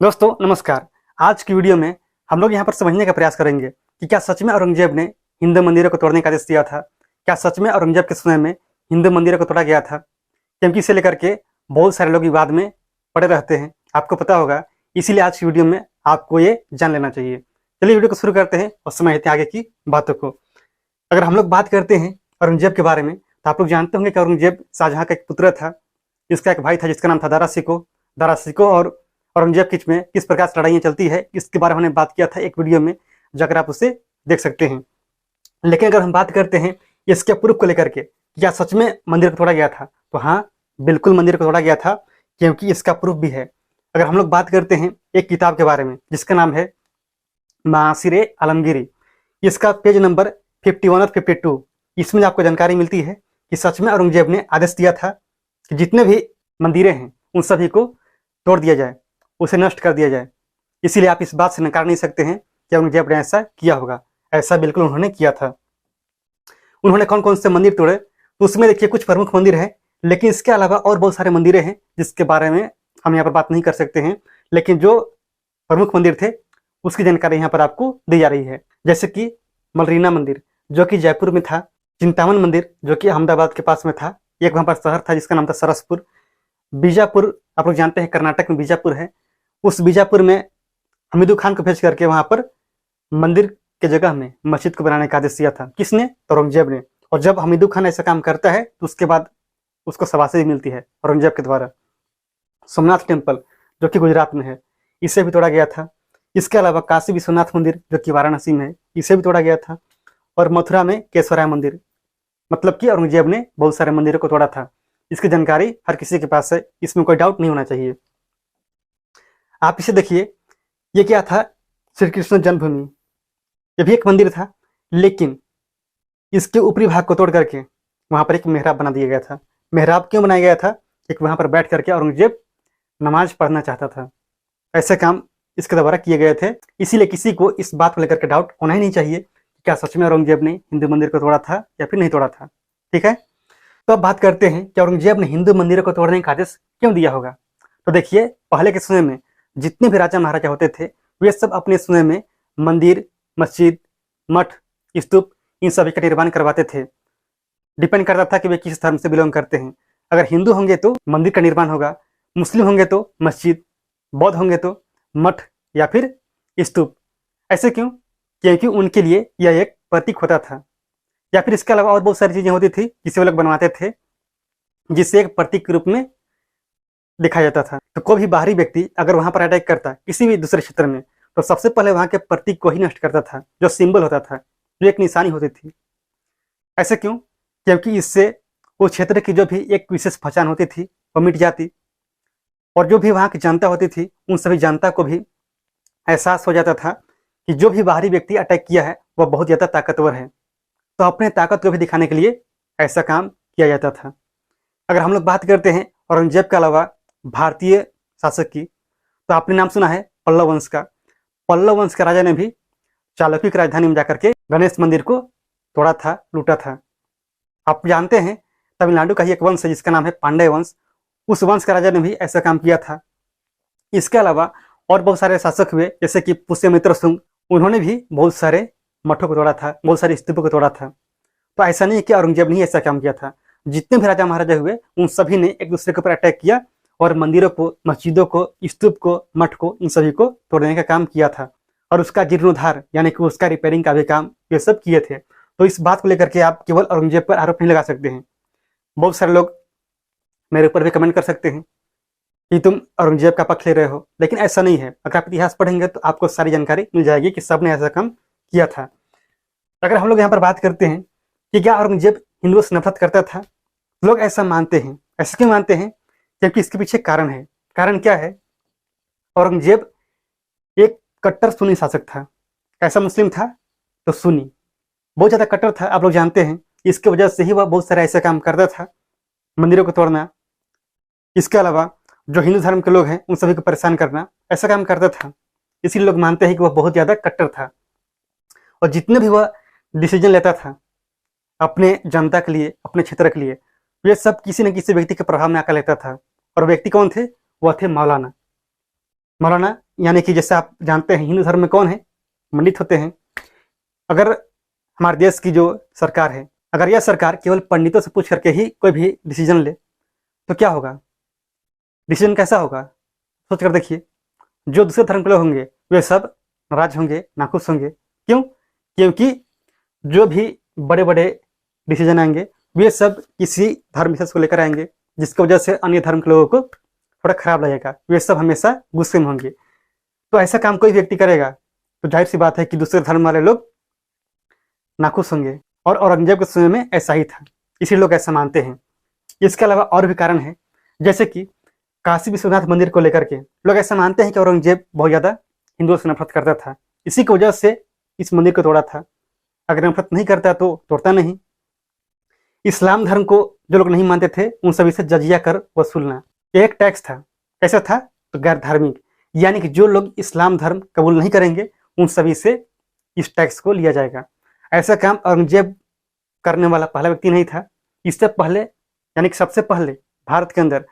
दोस्तों नमस्कार। आज की वीडियो में हम लोग यहाँ पर समझने का प्रयास करेंगे कि क्या सच में औरंगजेब ने हिंदू मंदिरों को तोड़ने का आदेश दिया था। क्या सच में औरंगजेब के समय में हिंदू मंदिरों को तोड़ा गया था, क्योंकि इसे लेकर के बहुत सारे लोग विवाद में पड़े रहते हैं, आपको पता होगा। इसीलिए आज की वीडियो में आपको ये जान लेना चाहिए। चलिए वीडियो को शुरू करते हैं और समझते हैं आगे की बातों को। अगर हम लोग बात करते हैं औरंगजेब के बारे में, तो आप लोग जानते होंगे कि औरंगजेब शाहजहां का एक पुत्र था। इसका एक भाई था जिसका नाम था दारा शिकोह और औरंगजेब के बीच में किस प्रकार से लड़ाइयाँ चलती है, इसके बारे में हमने बात किया था एक वीडियो में, जाकर आप उसे देख सकते हैं। लेकिन अगर हम बात करते हैं इसके प्रूफ को लेकर के, क्या सच में मंदिर को तोड़ा गया था, तो हाँ, बिल्कुल मंदिर को तोड़ा गया था, क्योंकि इसका प्रूफ भी है। अगर हम लोग बात करते हैं एक किताब के बारे में जिसका नाम है मासिर आलमगीरी, इसका पेज नंबर 51 और 52, इसमें आपको जानकारी मिलती है कि सच में औरंगजेब ने आदेश दिया था कि जितने भी मंदिरें हैं उन सभी को तोड़ दिया जाए, उसे नष्ट कर दिया जाए। इसीलिए आप इस बात से नकार नहीं सकते हैं कि औरंगजेब ने ऐसा किया होगा। ऐसा बिल्कुल उन्होंने किया था। उन्होंने कौन कौन से मंदिर तोड़े, तो उसमें देखिए कुछ प्रमुख मंदिर हैं, लेकिन इसके अलावा और बहुत सारे मंदिरें हैं जिसके बारे में हम यहाँ पर बात नहीं कर सकते हैं। लेकिन जो प्रमुख मंदिर थे उसकी जानकारी यहाँ पर आपको दी जा रही है। जैसे कि मलरीना मंदिर जो कि जयपुर में था, चिंतामन मंदिर जो कि अहमदाबाद के पास में था, एक वहाँ पर शहर था जिसका नाम था सरसपुर, बीजापुर, आप लोग जानते हैं कर्नाटक में बीजापुर है, उस बीजापुर में हमीदू खान को भेज करके वहां पर मंदिर के जगह में मस्जिद को बनाने का आदेश दिया था। किसने? तो औरंगजेब ने। और जब हमीदू खान ऐसा काम करता है तो उसके बाद उसको शाबाशी भी मिलती है औरंगजेब के द्वारा। सोमनाथ टेम्पल जो कि गुजरात में है, इसे भी तोड़ा गया था। इसके अलावा काशी विश्वनाथ मंदिर जो कि वाराणसी में है, इसे भी तोड़ा गया था। और मथुरा में केशवराय मंदिर, मतलब कि औरंगजेब ने बहुत सारे मंदिरों को तोड़ा था। इसकी जानकारी हर किसी के पास है, इसमें कोई डाउट नहीं होना चाहिए। आप इसे देखिए, ये क्या था? श्री कृष्ण जन्मभूमि, ये भी एक मंदिर था, लेकिन इसके ऊपरी भाग को तोड़ करके वहां पर एक मेहराब बना दिया गया था। मेहराब क्यों बनाया गया था? एक वहां पर बैठ करके औरंगजेब नमाज पढ़ना चाहता था। ऐसे काम इसके द्वारा किए गए थे। इसीलिए किसी को इस बात को लेकर के डाउट होना ही नहीं चाहिए कि क्या सच में औरंगजेब ने हिंदू मंदिर को तोड़ा था या फिर नहीं तोड़ा था। ठीक है, तो अब बात करते हैं कि औरंगजेब ने हिंदू मंदिरों को तोड़ने का आदेश क्यों दिया होगा। तो देखिए, पहले के समय में जितने भी राजा महाराजा होते थे वे सब अपने समय में मंदिर, मस्जिद, मठ, स्तूप, इन सभी का निर्माण करवाते थे। डिपेंड करता था कि वे किस धर्म से बिलोंग करते हैं। अगर हिंदू होंगे तो मंदिर का निर्माण होगा, मुस्लिम होंगे तो मस्जिद, बौद्ध होंगे तो मठ या फिर स्तूप। ऐसे क्यों? क्योंकि उनके लिए यह एक प्रतीक होता था। या फिर इसके अलावा और बहुत सारी चीजें होती थी जिसे वो लोग बनवाते थे, जिससे एक प्रतीक के रूप में दिखाया जाता था। तो कोई भी बाहरी व्यक्ति अगर वहां पर अटैक करता किसी भी दूसरे क्षेत्र में, तो सबसे पहले वहां के प्रतीक को ही नष्ट करता था, जो सिंबल होता था, जो एक निशानी होती थी। ऐसे क्यों? क्योंकि इससे उस क्षेत्र की जो भी एक विशेष पहचान होती थी वो मिट जाती, और जो भी वहां की जनता होती थी उन सभी जनता को भी एहसास हो जाता था कि जो भी बाहरी व्यक्ति अटैक किया है वह बहुत ज्यादा ताकतवर है। तो अपने ताकत को भी दिखाने के लिए ऐसा काम किया जाता था। अगर हम लोग बात करते हैं औरंगजेब के अलावा भारतीय शासक की, तो आपने नाम सुना है पल्लव वंश का। पल्लव वंश के राजा ने भी चालुक्य की राजधानी में जाकर के गणेश मंदिर को तोड़ा था, लूटा था। आप जानते हैं तमिलनाडु का ही एक वंश है जिसका नाम है पांड्य वंश, उस वंश के राजा ने भी ऐसा काम किया था। इसके अलावा और बहुत सारे शासक हुए, जैसे कि पुष्यमित्र शुंग, उन्होंने भी बहुत सारे मठों को तोड़ा था, बहुत सारे स्तूपों को तोड़ा था। तो ऐसा नहीं है कि औरंगजेब ने ऐसा काम किया था। जितने भी राजा महाराजा हुए उन सभी ने एक दूसरे के ऊपर अटैक किया और मंदिरों को, मस्जिदों को, स्तूप को, मठ को, इन सभी को तोड़ने का काम किया था। और उसका जीर्णोद्धार यानी कि उसका रिपेयरिंग का भी काम ये सब किए थे। तो इस बात को लेकर के आप केवल औरंगजेब पर आरोप नहीं लगा सकते हैं। बहुत सारे लोग मेरे ऊपर भी कमेंट कर सकते हैं कि तुम औरंगजेब का पक्ष ले रहे हो, लेकिन ऐसा नहीं है। अगर आप इतिहास पढ़ेंगे तो आपको सारी जानकारी मिल जाएगी कि सबने ऐसा काम किया था। अगर हम लोग यहाँ पर बात करते हैं कि क्या औरंगजेब हिंदुओं से नफरत करता था, लोग ऐसा मानते हैं। ऐसे क्यों मानते हैं? क्योंकि इसके पीछे कारण है। कारण क्या है? औरंगजेब एक कट्टर सुन्नी शासक था। कैसा मुस्लिम था? तो सुन्नी, बहुत ज्यादा कट्टर था, आप लोग जानते हैं। इसकी वजह से ही वह बहुत सारे ऐसे काम करता था, मंदिरों को तोड़ना, इसके अलावा जो हिंदू धर्म के लोग हैं उन सभी को परेशान करना, ऐसा काम करता था। इसीलिए लोग मानते हैं कि वह बहुत ज्यादा कट्टर था। और जितने भी वह डिसीजन लेता था अपने जनता के लिए, अपने क्षेत्र के लिए, वे सब किसी न किसी व्यक्ति के प्रभाव में आकर लेता था। और व्यक्ति कौन थे? वह थे मौलाना यानी कि जैसे आप जानते हैं हिंदू धर्म में कौन है, पंडित होते हैं। अगर हमारे देश की जो सरकार है, अगर यह सरकार केवल पंडितों से पूछ करके ही कोई भी डिसीजन ले तो क्या होगा, डिसीजन कैसा होगा? सोच कर देखिए। जो दूसरे धर्म के लोग होंगे वे सब नाराज होंगे, नाखुश होंगे। क्यों? क्योंकि जो भी बड़े बड़े डिसीजन आएंगे वे सब किसी धर्म विशेष को लेकर आएंगे, जिसकी वजह से अन्य धर्म के लोगों को थोड़ा खराब लगेगा। वे सब हमेशा गुस्से में होंगे। तो ऐसा काम कोई व्यक्ति करेगा तो जाहिर सी बात है कि दूसरे धर्म वाले लोग नाखुश होंगे। और औरंगजेब के समय में ऐसा ही था, इसीलिए लोग ऐसा मानते हैं। इसके अलावा और भी कारण है, जैसे कि काशी विश्वनाथ मंदिर को लेकर के लोग ऐसा मानते हैं कि औरंगजेब बहुत ज़्यादा हिंदुओं से नफरत करता था, इसी की वजह से इस मंदिर को तोड़ा था। अगर नफरत नहीं करता तो तोड़ता नहीं। इस्लाम धर्म को जो लोग नहीं मानते थे उन सभी से जजिया कर वसूलना एक टैक्स था। कैसा था? तो गैर धार्मिक, यानी कि जो लोग इस्लाम धर्म कबूल नहीं करेंगे उन सभी से इस टैक्स को लिया जाएगा। ऐसा काम औरंगजेब करने वाला पहला व्यक्ति नहीं था। इससे पहले, यानी कि सबसे पहले भारत के अंदर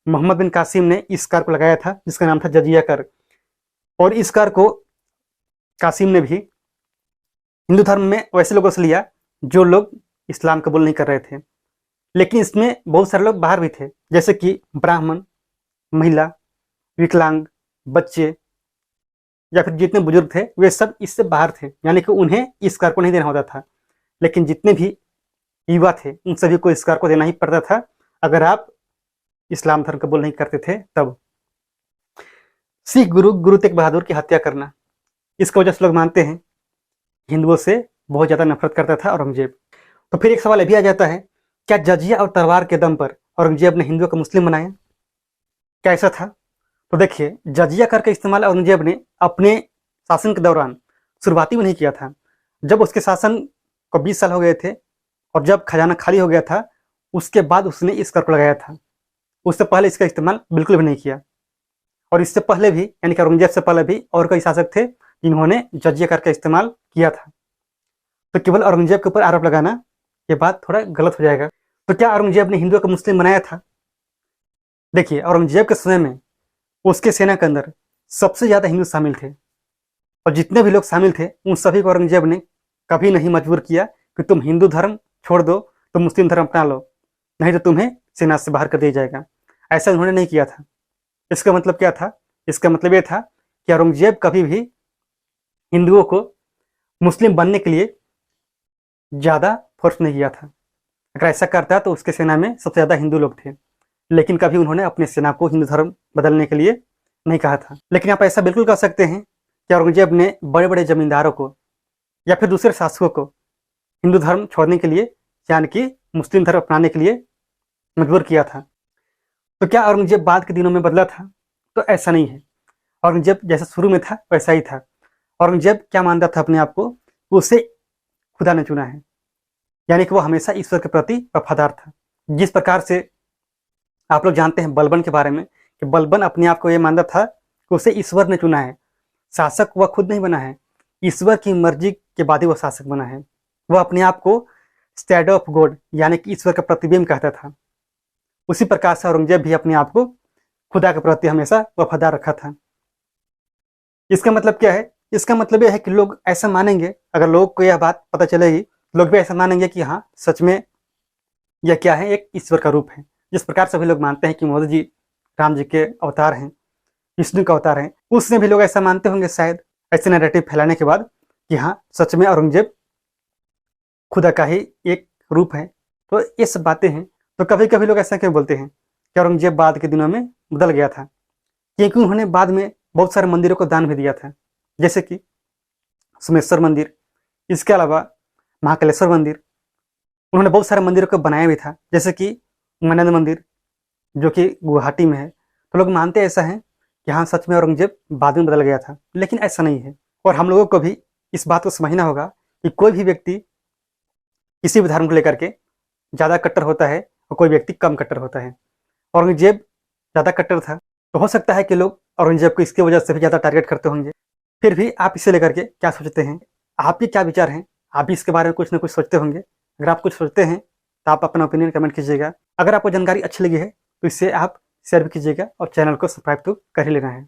मोहम्मद बिन कासिम ने इस कर को लगाया था, जिसका नाम था जजिया कर। और इस कर को कासिम ने भी हिंदू धर्म में वैसे लोगों से लिया जो लोग इस्लाम कबूल नहीं कर रहे थे, लेकिन इसमें बहुत सारे लोग बाहर भी थे, जैसे कि ब्राह्मण, महिला, विकलांग, बच्चे या फिर जितने बुजुर्ग थे वे सब इससे बाहर थे, यानी कि उन्हें इस कर को नहीं देना होता था। लेकिन जितने भी युवा थे उन सभी को इस कर को देना ही पड़ता था, अगर आप इस्लाम धर्म कबूल नहीं करते थे तब। सिख गुरु तेग बहादुर की हत्या करना, इसकी वजह से लोग मानते हैं हिंदुओं से बहुत ज़्यादा नफरत करता था औरंगजेब। तो फिर एक सवाल ये भी आ जाता है, क्या जजिया और तलवार के दम पर औरंगजेब ने हिंदुओं को मुस्लिम बनाया? क्या ऐसा था? तो देखिए, जजिया कर का इस्तेमाल औरंगजेब ने अपने शासन के दौरान शुरुआती में नहीं किया था। जब उसके शासन को 20 साल हो गए थे और जब खजाना खाली हो गया था, उसके बाद उसने इस कर को लगाया था। उससे पहले इसका इस्तेमाल बिल्कुल भी नहीं किया। और इससे पहले भी, यानी कि औरंगजेब से पहले भी और कई शासक थे जिन्होंने जजिया कर का इस्तेमाल किया था। तो केवल औरंगजेब के ऊपर आरोप लगाना ये बात थोड़ा गलत हो जाएगा। तो क्या औरंगजेब ने हिंदुओं को मुस्लिम बनाया था? देखिए, औरंगजेब के समय में उसके सेना के अंदर सबसे ज़्यादा हिंदू शामिल थे, और जितने भी लोग शामिल थे उन सभी को औरंगजेब ने कभी नहीं मजबूर किया कि तुम हिंदू धर्म छोड़ दो, तुम मुस्लिम धर्म अपना लो, नहीं तो तुम्हें सेना से बाहर कर दिया जाएगा। ऐसा उन्होंने नहीं किया था। इसका मतलब क्या था? इसका मतलब ये था कि औरंगजेब कभी भी हिंदुओं को मुस्लिम बनने के लिए ज़्यादा फोर्स नहीं किया था। अगर ऐसा करता तो उसके सेना में सबसे ज़्यादा हिंदू लोग थे, लेकिन कभी उन्होंने अपने सेना को हिंदू धर्म बदलने के लिए नहीं कहा था। लेकिन आप ऐसा बिल्कुल कर सकते हैं कि औरंगजेब ने बड़े बड़े जमींदारों को या फिर दूसरे शासकों को हिंदू धर्म छोड़ने के लिए, यानी कि मुस्लिम धर्म अपनाने के लिए मजबूर किया था। तो क्या औरंगजेब बाद के दिनों में बदला था? तो ऐसा नहीं है। औरंगजेब जैसा शुरू में था वैसा ही था। औरंगजेब क्या मानता था अपने आप को? उसे खुदा ने चुना है, यानी कि वो हमेशा ईश्वर के प्रति वफादार था। जिस प्रकार से आप लोग जानते हैं बलबन के बारे में कि बलबन अपने आप को ये मानता था कि उसे ईश्वर ने चुना है। शासक वह खुद नहीं बना है, ईश्वर की मर्जी के बाद ही वह शासक बना है। वह अपने आप को स्टैडो ऑफ गॉड, यानी कि ईश्वर का प्रतिबिंब कहता था। उसी प्रकार से औरंगजेब भी अपने आप को खुदा के प्रति हमेशा वफादार रखा था। इसका मतलब क्या है? इसका मतलब यह है कि लोग ऐसा मानेंगे, अगर लोगों को यह बात पता चलेगी, लोग भी ऐसा मानेंगे कि हाँ, सच में यह क्या है, एक ईश्वर का रूप है। जिस प्रकार सभी लोग मानते हैं कि मोदी जी राम जी के अवतार हैं, विष्णु का अवतार हैं, उसमें भी लोग ऐसा मानते होंगे शायद, ऐसे नैरेटिव फैलाने के बाद कि हाँ, सच में औरंगजेब खुदा का ही एक रूप है। तो ये सब बातें हैं। तो कभी कभी लोग ऐसा क्यों बोलते हैं कि औरंगजेब बाद के दिनों में बदल गया था? क्योंकि उन्होंने बाद में बहुत सारे मंदिरों को दान भी दिया था, जैसे कि सोमेश्वर मंदिर, इसके अलावा महाकालेश्वर मंदिर। उन्होंने बहुत सारे मंदिरों को बनाया भी था, जैसे कि उमानंद मंदिर जो कि गुवाहाटी में है। तो लोग मानते ऐसा है कि हाँ, सच में औरंगजेब बाद में बदल गया था, लेकिन ऐसा नहीं है। और हम लोगों को भी इस बात को समझना होगा कि कोई भी व्यक्ति किसी भी धर्म को लेकर के ज़्यादा कट्टर होता है और कोई व्यक्ति कम कट्टर होता है। औरंगजेब ज़्यादा कट्टर था, तो हो सकता है कि लोग औरंगजेब को इसकी वजह से भी ज़्यादा टारगेट करते होंगे। फिर भी आप इसे लेकर के क्या सोचते हैं? आपके क्या विचार हैं? आप भी इसके बारे में कुछ ना कुछ सोचते होंगे। अगर आप कुछ सोचते हैं तो आप अपना ओपिनियन कमेंट कीजिएगा। अगर आपको जानकारी अच्छी लगी है तो इससे आप शेयर भी कीजिएगा और चैनल को सब्सक्राइब तो कर ही लेना है।